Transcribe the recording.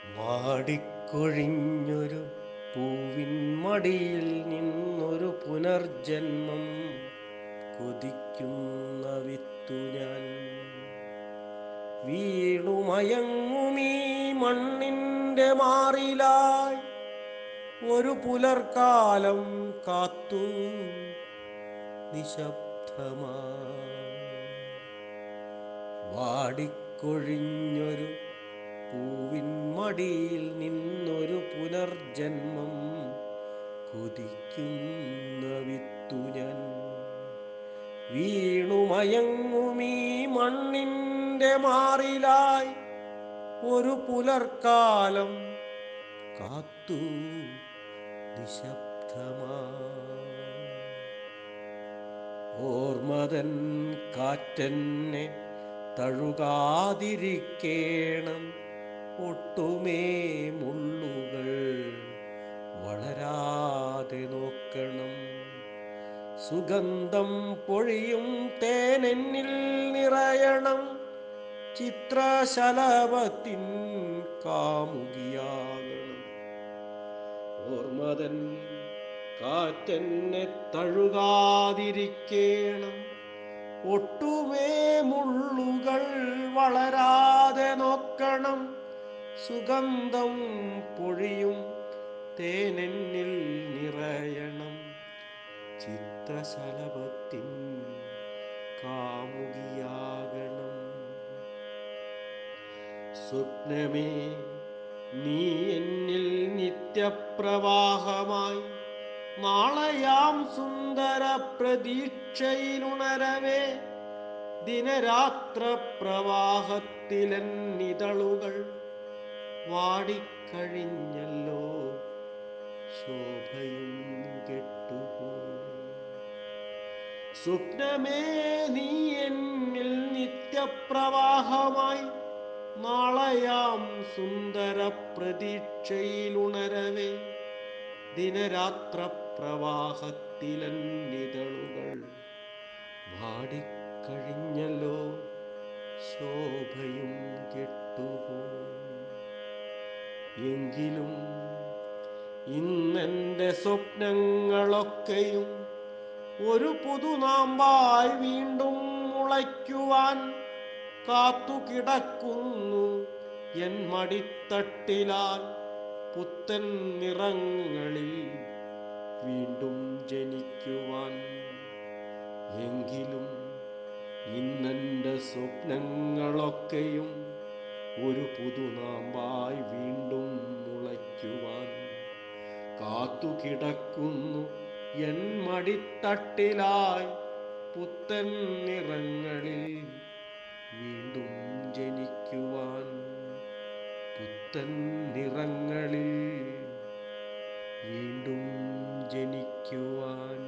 വാടിക്കൊഴിഞ്ഞൊരു പൂവിൻ മടിയിൽ നിന്നൊരു പുനർജന്മം കൊതിക്കുന്ന വിത്തു ഞാൻ. വീണുമയങ്ങുമീ മണ്ണിൻ്റെ മാറിലായി ഒരു പുലർക്കാലം കാത്തു നിശബ്ദമായി. വാടിക്കൊഴിഞ്ഞൊരു പൂവിൻ മടിയിൽ നിന്നൊരു പുനർജന്മം കൊതിക്കുന്ന വിത്തു ഞാൻ. വീണുമയങ്ങുമീ മണ്ണിൻ്റെ മാറിലായി ഒരു പുലർക്കാലം കാത്തു നിശബ്ദമായി. ഓർമ്മതൻ കാറ്റെന്നെ തഴുകാതിരിക്കേണം, ഒട്ടുമേ മുള്ളുകൾ വളരാതെ നോക്കണം. സുഗന്ധം പൊഴിയും തേനെന്നിൽ നിറയണം, ചിത്രശലഭത്തിൻ കാമുകിയാകണം. ഓർമ്മതൻ കാറ്റെന്നെ തഴുകാതിരിക്കേണം, ഒട്ടുമേ മുള്ളുകൾ വളരാതെ നോക്കണം. സുഗന്ധം പൊഴിയും തേനെന്നിൽ നിറയണം, ചിത്രശലഭത്തിൻ കാമുകിയാകണം. സ്വപ്നമേ നീ എന്നിൽ നിത്യപ്രവാഹമായി, നാളെയാം സുന്ദര പ്രതീക്ഷയിലുണരവേ. ദിനരാത്ര പ്രവാഹത്തിലെന്നിതളുകൾ വാടിക്കഴിഞ്ഞല്ലോ, ശോഭയും കെട്ടുപോയി. സ്വപ്നമേ നീ എന്നിൽ നിത്യപ്രവാഹമായി, നാളെയാം സുന്ദര പ്രതീക്ഷയിലുണരവേ. ദിനരാത്ര പ്രവാഹത്തിലെന്നിതളുകൾ വാടിക്കഴിഞ്ഞല്ലോ, ശോഭയും കെട്ടുപോയി. എങ്കിലും ഇന്നെൻ്റെ സ്വപ്നങ്ങളൊക്കെയും ഒരു പുതുനാമ്പായി വീണ്ടും മുളയ്ക്കുവാൻ കാത്തുകിടക്കുന്നു എൻ മടിത്തട്ടിലാൽ. പുത്തൻ നിറങ്ങളിൽ വീണ്ടും ജനിക്കുവാൻ. എങ്കിലും ഇന്നെൻ്റെ സ്വപ്നങ്ങളൊക്കെയും ഒരു പുതുനാമ്പായി വീണ്ടും മുളയ്ക്കുവാൻ കാത്തുകിടക്കുന്നു എൻ മടിത്തട്ടിലായി. പുത്തൻ നിറങ്ങളിൽ വീണ്ടും ജനിക്കുവാൻ, പുത്തൻ നിറങ്ങളിൽ വീണ്ടും ജനിക്കുവാൻ.